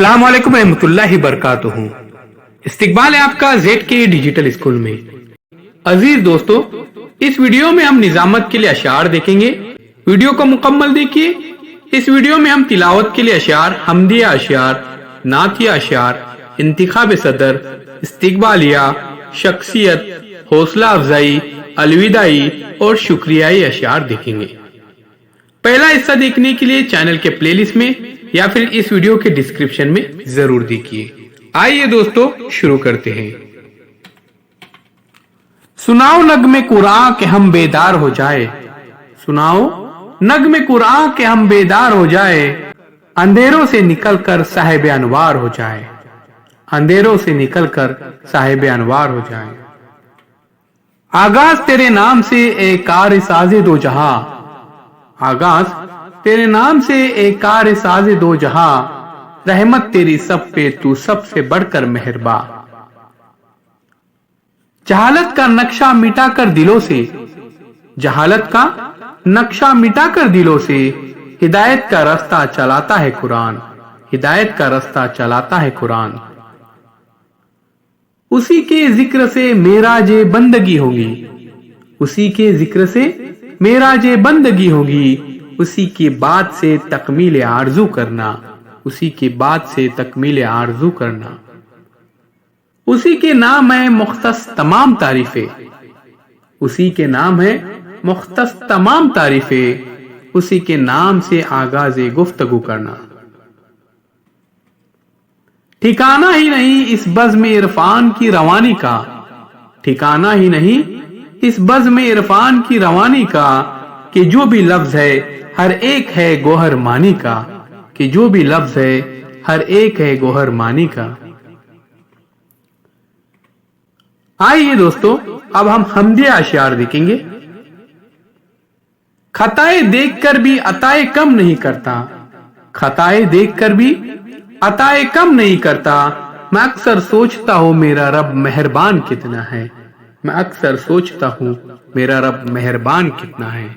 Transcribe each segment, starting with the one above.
अस्सलाम वालेकुम रहमतुल्लाहि बरकातुहू। इस्तकबाल है आपका जेड के डिजिटल स्कूल में। अजीज दोस्तों, इस वीडियो में हम निजामत के लिए अशार देखेंगे। वीडियो को मुकम्मल देखिए। इस वीडियो में हम तिलावत के लिए अशार, हमदिया अशार, नातिया अशार, इंतिखाब सदर, इस्तकबालिया, शख्सियत, हौसला अफजाई, अलविदाई और शुक्रियाई अशार देखेंगे। पहला हिस्सा देखने के लिए चैनल के प्लेलिस्ट में या फिर इस वीडियो के डिस्क्रिप्शन में जरूर देखिए। आइए दोस्तों शुरू करते हैं। सुनाओ नगमे कुरान के हम बेदार हो जाए, सुनाओ नगमे कुरान के हम बेदार हो जाए, अंधेरों से निकलकर साहिब अनवार हो जाए, अंधेरों से निकलकर साहिब अनवार हो जाए। आगाज तेरे नाम से ए कार साजे दो जहां, आगाज तेरे नाम से ए कार साजे दो जहां, रहमत तेरी सब पे तू सबसे बढ़कर मेहरबा। जहालत का नक्शा मिटाकर दिलों से, जहालत का नक्शा मिटाकर दिलों से, हिदायत का रास्ता चलाता है कुरान, हिदायत का रास्ता चलाता है कुरान। उसी के जिक्र से मेराजे बंदगी होगी, उसी के जिक्र से मेराजे बंदगी होगी, उसी की बात से तकमील आरजू करना, उसी की बात से तकमील आरजू करना। उसी के नाम है मुख्तस तमाम तारीफे, उसी के नाम है मुख्तस तमाम तारीफे, उसी के नाम से आगाज़े गुफ्तगू करना। ठिकाना ही नहीं इस बज़्म इरफान की रवानी का, ठिकाना ही नहीं इस बज़्म इरफान की रवानी का, कि जो भी लफ्ज है हर एक है गोहर मानी का, कि जो भी लफ्ज है हर एक है गोहर मानी का। आइए दोस्तों अब हम हमदिया अशार देखेंगे। खताए देखकर भी अताए कम नहीं करता, खताए देखकर भी अताए कम नहीं करता, मैं अक्सर सोचता हूं मेरा रब मेहरबान कितना है, मैं अक्सर सोचता हूं मेरा रब मेहरबान कितना है।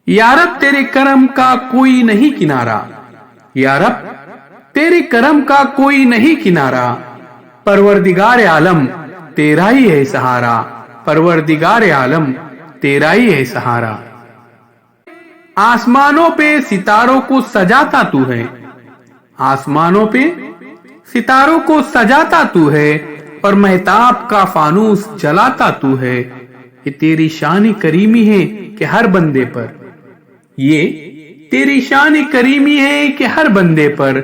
या रब तेरे करम का कोई नहीं किनारा, या रब तेरे करम का कोई नहीं किनारा, परवरदिगार आलम तेरा ही है सहारा, परवरदिगार आलम तेरा ही है सहारा। आसमानों पे सितारों को सजाता तू है, आसमानों पे सितारों को सजाता तू है, और महताब का फानूस जलाता तू है। ये तेरी शान करीमी है कि हर बंदे पर, ये तेरी शान करीमी है कि हर बंदे पर,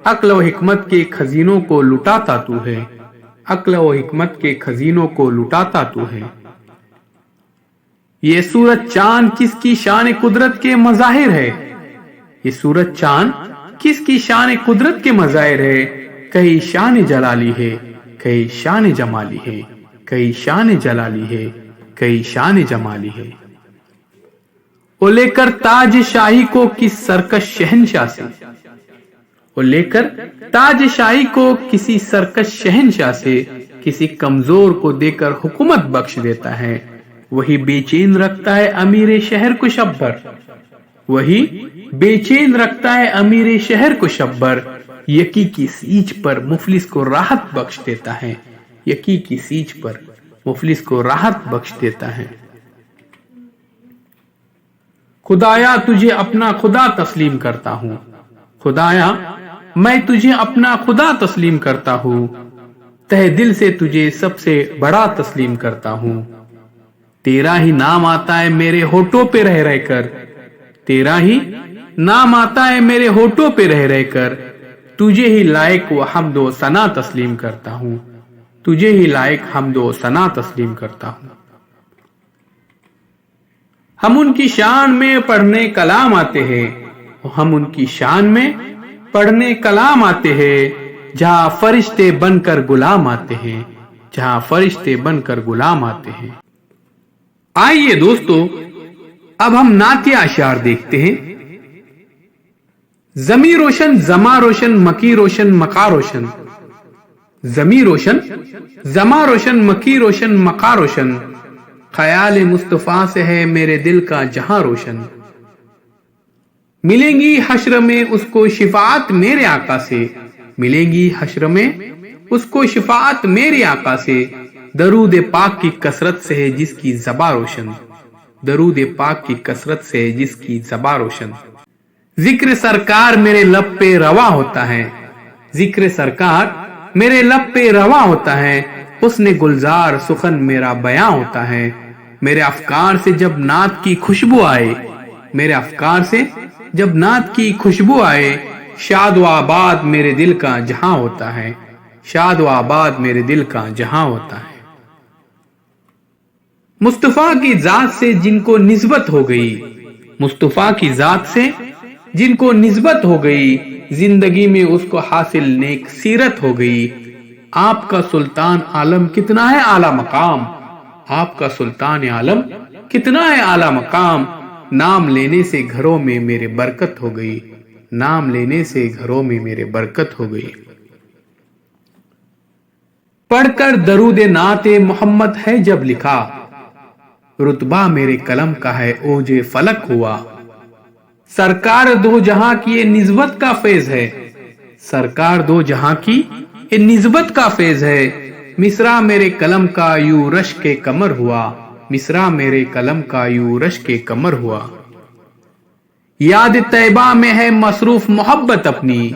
अक्ल व हिकमत के खजीनों को लुटाता तू है, अक्ल व हिकमत के खजीनों को लुटाता तू है। ये सूरज चांद किसकी शान कुदरत के मज़ाहिर है, ये सूरज चांद किसकी शान कुदरत के मज़ाहिर है। कहीं शान जलाली है, कहीं शान जमाली है, कहीं शान जलाली है, कहीं शान जमाली है। वो लेकर ताज शाही को किस सरकश शहनशाह से, वो लेकर ताज शाही को किसी सरकश शहनशाह से, किसी कमजोर को देकर हुकूमत बख्श देता है। वही बेचैन रखता है अमीर शहर को शब्बर, वही बेचैन रखता है अमीर शहर को शब्बर। यकी की सीज पर मुफलिस को राहत बख्श देता है, यकी की सीज पर मुफलिस को राहत बख्श देता है। खुदाया तुझे अपना खुदा तस्लीम करता हूँ, खुदाया मैं तुझे अपना खुदा तस्लीम करता हूँ, तहे दिल से तुझे सबसे बड़ा तस्लीम करता हूँ। तेरा ही नाम आता है मेरे होठों पे रह रहकर, तेरा ही नाम आता है मेरे होठों पे रह रहकर, तुझे ही लायक व हम्द व सना तस्लीम करता हूँ, तुझे ही लायक हम्द व सना तस्लीम करता हूँ। हम उनकी शान में पढ़ने कलाम आते हैं, हम उनकी शान में पढ़ने कलाम आते हैं, जहां फरिश्ते बनकर गुलाम आते हैं, जहां फरिश्ते बनकर गुलाम आते हैं। आइए दोस्तों अब हम नातिया अशार देखते हैं। जमी रोशन, जमा रोशन, मकी रोशन, मका रोशन, जमी रोशन, जमा रोशन, मकी रोशन, मका रोशन, ख्याल मुस्तफा से है मेरे दिल का जहां रोशन। मिलेंगी हश्र में उसको शिफात मेरे आका से, मिलेंगी हश्र में उसको शिफात मेरे आका से। दरूद पाक की कसरत से है जिसकी ज़बां रोशन, दरूद पाक की कसरत से है जिसकी ज़बां रोशन। जिक्र सरकार मेरे लब पे रवा होता है, जिक्र सरकार मेरे लब पे रवा होता है। उसने गुलजार सुखन मेरा बयां होता है। मेरे अफकार से जब नात की खुशबू आए, मेरे अफकार से जब नात की खुशबू आए, शाद व आबाद मेरे दिल का जहां होता है, शाद व आबाद मेरे दिल का जहां होता है। मुस्तफा की जात से जिनको निस्बत हो गई, मुस्तफा की जात से जिनको निस्बत हो गई, जिंदगी में उसको हासिल नेक सीरत हो गई। आपका सुल्तान आलम कितना है आला मकाम, आपका सुल्तान आलम कितना है आला मकाम। नाम लेने से घरों में मेरे बरकत हो गई, नाम लेने से घरों में मेरे बरकत हो गई। पढ़कर दरूद नाते मोहम्मद है जब लिखा, रुतबा मेरे कलम का है ओजे फलक हुआ। सरकार दो जहां की ये निस्बत का फैज है, सरकार दो जहां की ये निस्बत का फैज है। मिसरा मेरे कलम का यूं रश के कमर हुआ, मिसरा मेरे कलम का यूं रश के कमर हुआ। याद तैबा में है मसरूफ मोहब्बत अपनी,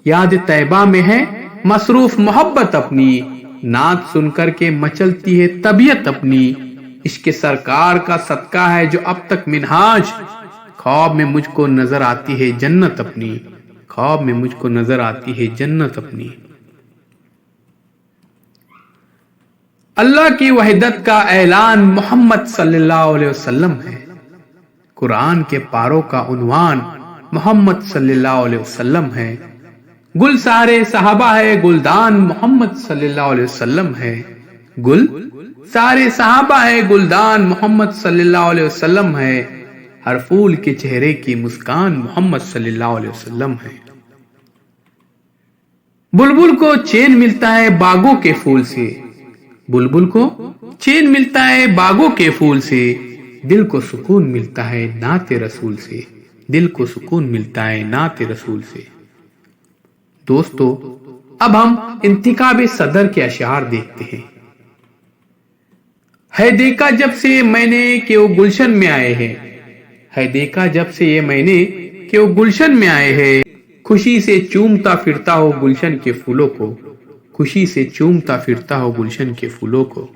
याद तैबा में है मसरूफ मोहब्बत अपनी। नात सुनकर के मचलती है तबीयत अपनी, इश्क सरकार का सदका है जो अब तक मिनहाज। ख्वाब में मुझको नजर आती है जन्नत अपनी, ख्वाब में मुझको नजर आती है जन्नत अपनी। अल्लाह की वहदत का ऐलान मोहम्मद सल्लल्लाहु अलैहि वसल्लम है। कुरान के पारों का उन्वान मोहम्मद सल्लल्लाहु अलैहि वसल्लम है। गुल सारे सहाबा है गुलदान मोहम्मद सल्लल्लाहु अलैहि वसल्लम है। गुल सारे सहाबा है गुलदान मोहम्मद सल्लल्लाहु अलैहि वसल्लम है। हर फूल के चेहरे की मुस्कान मोहम्मद सल्लल्लाहु अलैहि वसल्लम है। बुलबुल को चैन मिलता है बागों के फूल से, बुलबुल को चैन मिलता है बागों के फूल से। दिल को सुकून मिलता है नाते रसूल से, दिल को सुकून मिलता है नाते रसूल से। दोस्तों, अब हम इंतिखाब सदर के अशआर देखते हैं। है देखा जब से मैंने कि वो गुलशन में आए हैं, है देखा जब से ये मैंने कि वो गुलशन में आए हैं। खुशी से चूमता फिरता हो गुलशन के फूलों को, खुशी से चूमता फिरता हो गुलशन के फूलों को।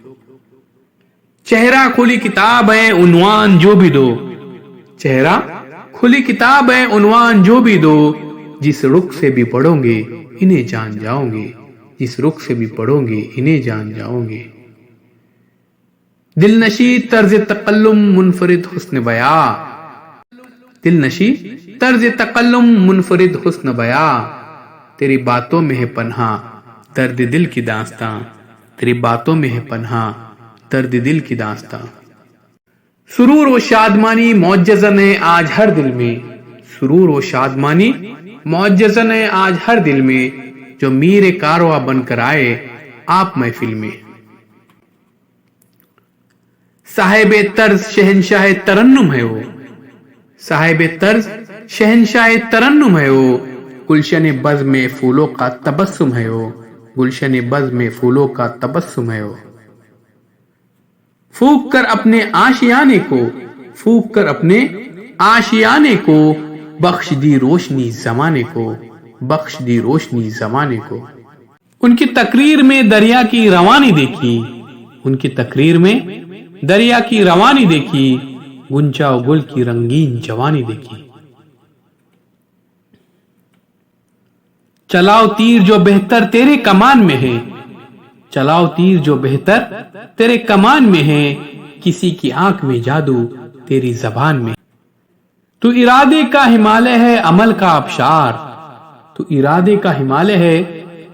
चेहरा खुली किताब है उन्वान जो भी दो, चेहरा खुली किताब है उन्वान जो भी दो। जिस रुख से भी पढ़ोगे इन्हें जान जाओगे, जिस रुख से भी पढ़ोगे इन्हें जान जाओगे। दिलनशी तर्ज तकल्लुम मुनफरिद हुस्न बया, दिलनशी तर्ज तकल्लुम मुनफरिद हुस्न बया। तेरी बातों में है पन्हा दर्द दिल की दास्तां, तेरी बातों में है पन्हा दर्द दिल की दास्तां। सुरूर व शादमानी मौजज़न है आज हर दिल में, सुरूर व शादमानी मौजज़न है आज हर दिल में। जो मीर कारवा बनकर आए आप महफिल में। साहिब तर्ज शहनशाह तरन्नुम है वो, साहिब तर्ज शहनशाह तरन्नुम है वो। गुलशन बज़ में फूलों का तबस्सुम है वो, गुलशन बज़ में फूलों का तबस्सुम है वो। फूक कर अपने आशियाने को, फूक कर अपने आशियाने को। बख्श दी रोशनी जमाने को, बख्श दी रोशनी जमाने को। उनकी तकरीर में दरिया की रवानी देखी, उनकी तकरीर में दरिया की रवानी देखी। गुंचा और गुल की रंगीन जवानी देखी। चलाओ तीर जो बेहतर तेरे कमान में है, चलाओ तीर जो बेहतर तेरे कमान में है। किसी की आंख में जादू तेरी जबान में। तू इरादे का हिमालय है अमल का आबशार, तू इरादे का हिमालय है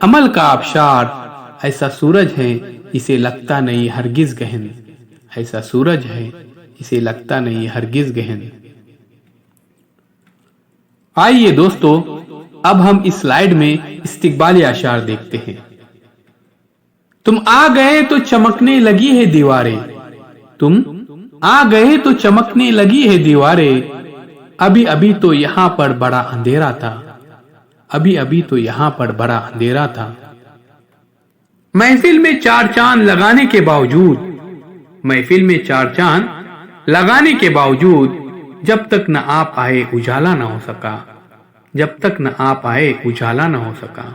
अमल का आबशार। ऐसा सूरज है इसे लगता नहीं हरगिज गहन, ऐसा सूरज है इसे लगता नहीं हरगिज गहन। आइए दोस्तों, अब हम इस स्लाइड में इस्तिकबाली अशार देखते हैं। तुम आ गए तो चमकने लगी है दीवारें, तुम आ गए तो चमकने लगी है दीवारें। अभी अभी तो यहाँ पर बड़ा अंधेरा था, अभी अभी तो यहाँ पर बड़ा अंधेरा था। महफिल में चार चांद लगाने के बावजूद, महफिल में चार चांद लगाने के बावजूद जब तक न आप आए उजाला न हो सका, जब तक न आप आए उजाला न हो सका।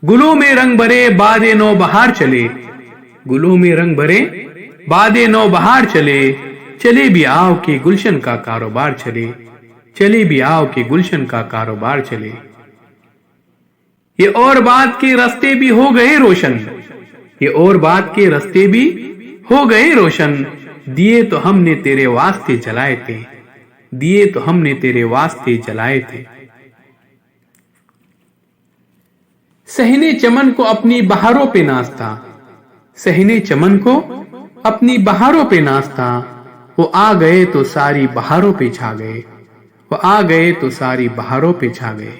गुलों में रंग भरे बादे नौ बहार चले, गुलों में रंग भरे बादे नौ बहार चले, चले भी आओ के गुलशन का कारोबार चले, चले भी आओ के गुलशन का कारोबार चले। ये और बात के रास्ते भी हो गए रोशन, ये और बात के रास्ते भी हो गए रोशन, दिए तो हमने तेरे वास्ते जलाए थे, दिए तो हमने तेरे वास्ते जलाए थे। सहने चमन को अपनी बहारों पे नाचता, सहने चमन को अपनी बहारों पे नाचता, वो आ गए तो सारी बहारों पे छा गए, वो आ गए तो सारी बहारों पे छा गए।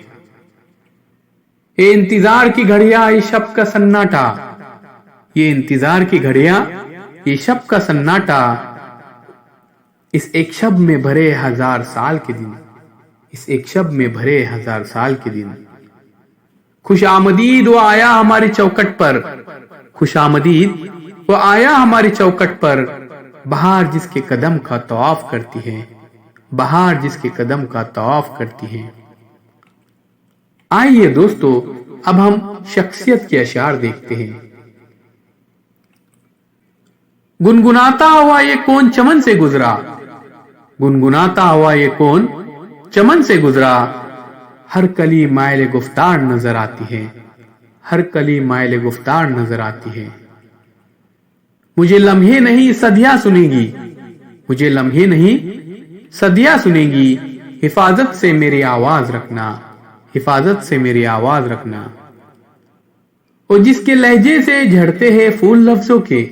ये इंतजार की घड़ियां, ये शब का सन्नाटा, ये इंतजार की घड़ियां, ये शब का सन्नाटा, इस एक शब में भरे 1000 साल के दिन, इस एक शब में भरे 1000 साल के दिन। खुशामदीद वो आया हमारी चौखट पर, खुशामदीद वो आया हमारी चौखट पर, बहार जिसके कदम का तवाफ करती है, बहार जिसके कदम का तवाफ करती है। आइए दोस्तों, अब हम शख्सियत के अशार देखते हैं। गुनगुनाता हुआ ये कौन चमन से गुजरा, गुनगुनाता हुआ ये कौन चमन से गुजरा, हर कली माइल गुफ्तार नजर आती है, हर कली माइल गुफ्तार नजर आती है। मुझे लम्हे नहीं सदियां सुनेगी, मुझे लम्हे नहीं सदियां सुनेगी, हिफाजत से मेरी आवाज रखना, हिफाजत से मेरी आवाज रखना। और जिसके लहजे से झड़ते हैं फूल लफ्जों के,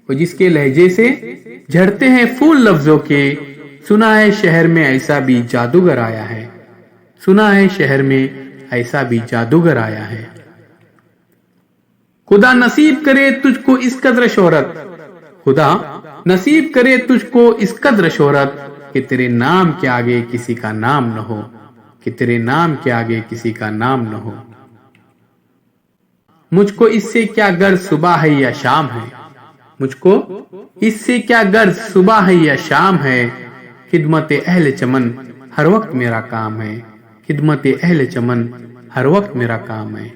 और जिसके लहजे से झड़ते हैं फूल लफ्जों के, सुना है शहर में ऐसा भी जादूगर आया है, सुना है शहर में ऐसा भी जादूगर आया है। खुदा नसीब करे तुझको इस कद्र शोहरत, खुदा नसीब करे तुझको इस कद्र शोहरत, कि तेरे नाम के आगे किसी का नाम न हो, कि तेरे नाम के आगे किसी का नाम न हो। मुझको इससे क्या गर्ज सुबह है या शाम है, मुझको इससे क्या गर्ज सुबह है या शाम है, खिदमत अहले चमन हर वक्त मेरा काम है, खिदमत अहले चमन हर वक्त मेरा काम है।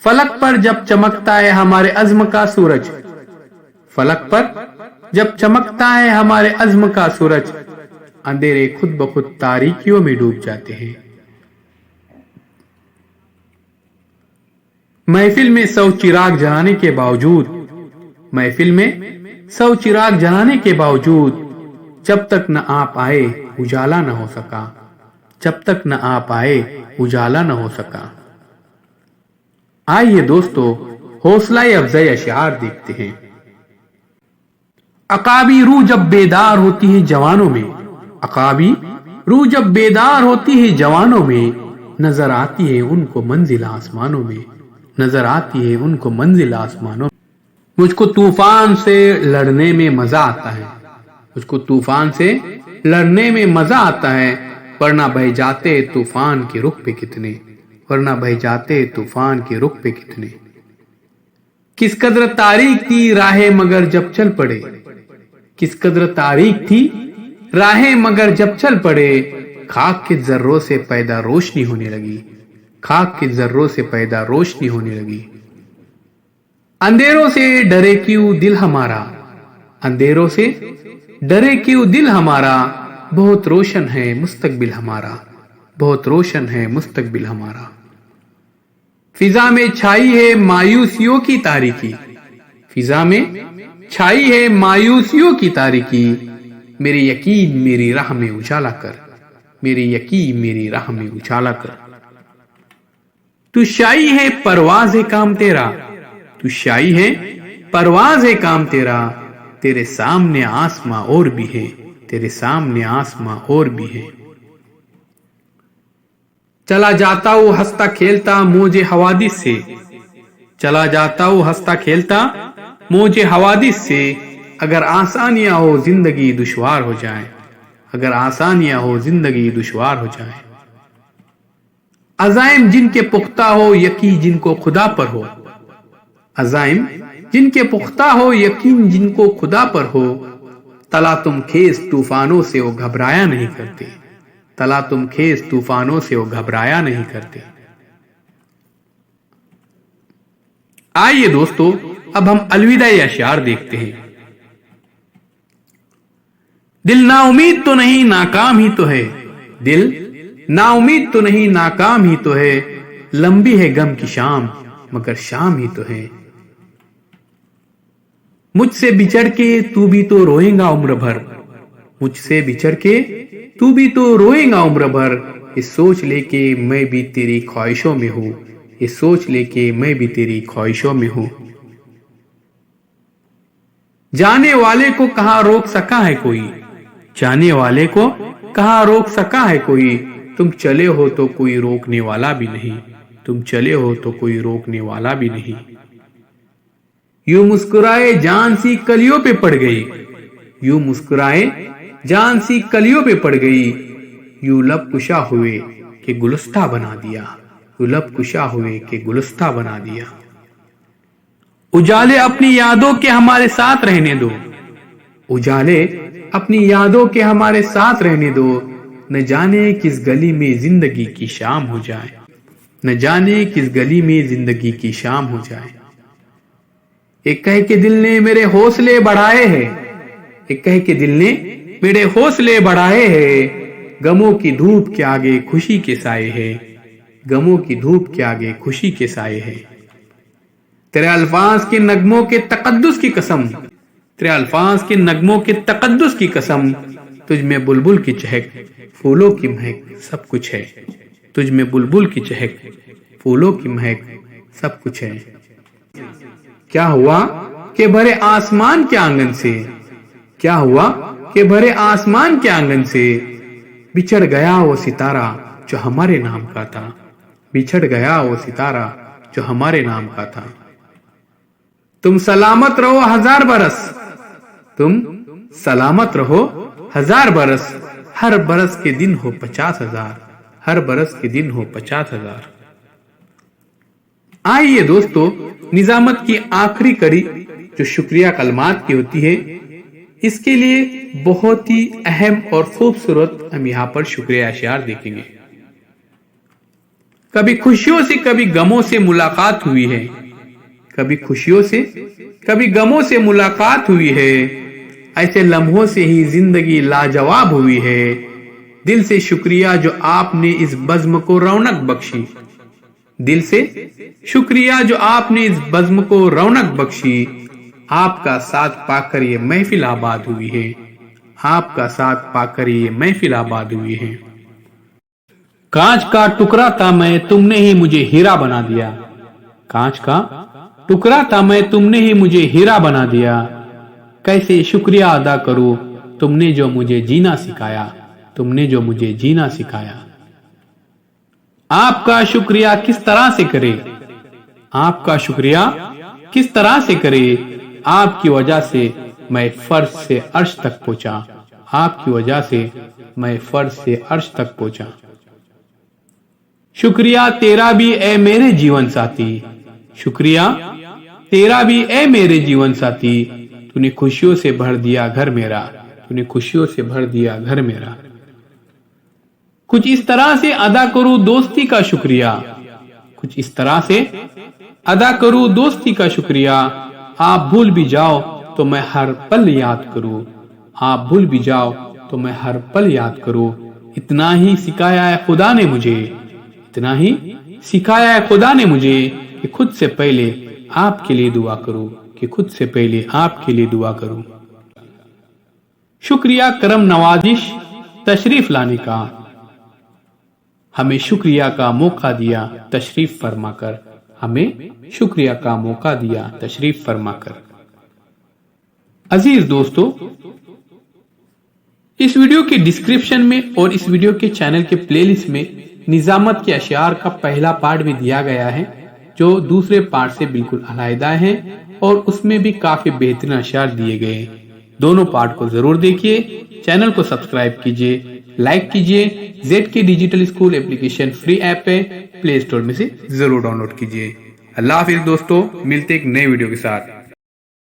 फलक पर जब चमकता है हमारे अज़्म का सूरज, फलक पर जब चमकता है हमारे अज़्म का सूरज, अंधेरे खुद ब खुद तारीकियों में डूब जाते हैं। महफिल में 100 चिराग जलाने के बावजूद, महफिल में 100 चिराग जलाने के बावजूद, जब तक न आप आए उजाला न हो सका, जब तक न आप आए उजाला न हो सका। आइए दोस्तों, हौसला अफजाई अशआर देखते हैं। अकाबी रूह जब बेदार होती है जवानों में, अकाबी रूह जब बेदार होती है जवानों में, नजर आती है उनको मंजिल आसमानों में, नजर आती है उनको मंजिल आसमानों में। मुझको तूफान से लड़ने में मजा आता है, मुझको तूफान से लड़ने में मजा आता है, वरना बह जाते तूफान के रुख पे कितने, वरना बह जाते तूफान के रुख पे कितने। किस कदर तारीख थी राहें मगर जब चल पड़े, किस कदर तारीख थी राहें मगर जब चल पड़े, खाक के जर्रों से पैदा रोशनी होने लगी, खाक के जर्रों से पैदा रोशनी होने लगी। अंधेरों से डरे क्यों दिल हमारा, अंधेरों से डरे क्यों दिल हमारा, बहुत रोशन है मुस्तकबिल हमारा, बहुत रोशन है मुस्तकबिल हमारा। फिजा में छाई है मायूसियों की तारीकी, फिजा में छाई है मायूसियों की तारीकी, मेरे यकीन मेरी राह में उजाला कर, मेरे यकीन मेरी राह में उजाला कर। तू शाई है परवाज़ है काम तेरा, तू शाई है परवाज़ है काम तेरा, तेरे सामने आसमां और भी है, तेरे सामने आसमां और भी है। चला जाता हूँ हंसता खेलता मौजे हवादिस से, चला जाता हूँ हंसता खेलता मौजे हवादिस से, अगर आसानियां हो जिंदगी दुश्वार हो जाए, अगर आसानियां हो जिंदगी दुश्वार हो जाए। अज़ाइम जिनके पुख्ता हो यकीन जिनको खुदा पर हो, अज़ाइम जिनके पुख्ता हो यकीन जिनको खुदा पर हो, तला तुम खेस तूफानों से वो घबराया नहीं करते, तला तुम खेस तूफानों से वो घबराया नहीं करते। आइए दोस्तों, अब हम अलविदाई अशआर देखते हैं। दिल नाउमीद तो नहीं नाकाम ही तो है, दिल नाउमीद तो नहीं नाकाम ही तो है, लंबी है गम की शाम मगर शाम ही तो है। मुझसे बिछड़ के तू भी तो रोएगा उम्र भर, मुझसे बिछड़ के तू भी तो रोएगा उम्र भर, ये सोच लेके मैं भी तेरी ख्वाहिशों में हूं, ये सोच लेके मैं भी तेरी ख्वाहिशों में हूं। जाने वाले को कहां रोक सका है कोई, जाने वाले को कहां रोक सका है कोई, तुम चले हो तो कोई रोकने वाला भी नहीं, तुम चले हो तो कोई रोकने वाला भी नहीं। यूं मुस्कुराए जान सी कलियों पे पड़ गई, यूं मुस्कुराए जान सी कलियों पे पड़ गई, यूं लब कुशा हुए कि गुलस्ता बना दिया, यूं लब कुशा हुए कि गुलस्ता बना दिया। उजाले अपनी यादों के हमारे साथ रहने दो, उजाले अपनी यादों के हमारे साथ रहने दो, न जाने किस गली में जिंदगी की शाम हो जाए, न जाने किस गली में जिंदगी की शाम हो जाए। एक कह के दिल ने मेरे हौसले बढ़ाए हैं, एक कह के दिल ने मेरे हौसले बढ़ाए हैं, गमों की धूप के आगे खुशी के साए हैं, गमों की धूप के आगे खुशी के साए हैं। तेरे अल्फाज के नगमों के तकद्दुस की कसम, तेरे अल्फाज के नगमों के तकद्दुस की कसम, तुझ में बुलबुल की चहक फूलों की महक सब कुछ है, तुझ में बुलबुल की चहक फूलों की महक सब कुछ है। क्या हुआ कि भरे आसमान के आंगन से, क्या हुआ कि भरे आसमान के आंगन से, बिछड़ गया वो सितारा जो हमारे नाम का था, बिछड़ गया वो सितारा जो हमारे नाम का था। तुम सलामत रहो हजार बरस, तुम सलामत रहो हजार बरस, हर बरस के दिन हो 50,000, हर बरस के दिन हो 50,000। आइए दोस्तों, निजामत की आखिरी कड़ी जो शुक्रिया कलमात की होती है, इसके लिए बहुत ही अहम और खूबसूरत हम यहाँ पर शुक्रिया अशआर देखेंगे। कभी खुशियों से कभी गमों से मुलाकात हुई है, कभी खुशियों से कभी गमों से मुलाकात हुई है, ऐसे लम्हों से ही जिंदगी लाजवाब हुई है। दिल से शुक्रिया जो आपने इस बज़्म को रौनक बख्शी, दिल से शुक्रिया जो आपने इस बज़्म को रौनक बख्शी, आपका साथ पाकर ये महफिल आबाद हुई है, आपका साथ पाकर ये महफिल आबाद हुई है। कांच का टुकड़ा था मैं, तुमने ही मुझे हीरा बना दिया, कांच का टुकड़ा था मैं, तुमने ही मुझे हीरा बना दिया। कैसे शुक्रिया अदा करूं तुमने जो मुझे जीना सिखाया, तुमने जो मुझे जीना सिखाया। आपका शुक्रिया किस तरह से करे, आपका शुक्रिया किस तरह से करे, आपकी वजह से मैं फर्श से अर्श तक पहुंचा, आपकी वजह से मैं फर्श से अर्श तक पहुंचा। शुक्रिया तेरा भी ए मेरे जीवन साथी, शुक्रिया तेरा भी ए मेरे जीवन साथी, तूने खुशियों से भर दिया घर मेरा, तूने खुशियों से भर दिया घर मेरा। कुछ इस तरह से अदा करूं दोस्ती का शुक्रिया, कुछ इस तरह से अदा करूं दोस्ती का शुक्रिया। आप भूल भी जाओ तो मैं हर पल याद करूं, आप भूल भी जाओ तो मैं हर पल याद करूं। इतना ही सिखाया है खुदा ने मुझे, इतना ही सिखाया है खुदा ने मुझे कि खुद से पहले आपके लिए दुआ करूं, कि खुद से पहले आपके लिए दुआ करूं। शुक्रिया करम नवाजिश तशरीफ लाने का, हमें शुक्रिया का मौका दिया तशरीफ फरमाकर, हमें शुक्रिया का मौका दिया तशरीफ फरमाकर। अजीज दोस्तों, इस वीडियो के डिस्क्रिप्शन में और इस वीडियो के चैनल के प्लेलिस्ट में निजामत के अशआर का पहला पार्ट भी दिया गया है, जो दूसरे पार्ट से बिल्कुल अलहदा है और उसमें भी काफी बेहतरीन अशआर दिए गए हैं। دونوں پارٹ کو ضرور دیکھیے. چینل کو سبسکرائب کیجیے, لائک کیجیے. ZK digital school application free app ہے, پلے اسٹور میں سے ضرور ڈاؤن لوڈ کیجیے. اللہ حافظ دوستو, ملتے ایک نئے ویڈیو کے ساتھ.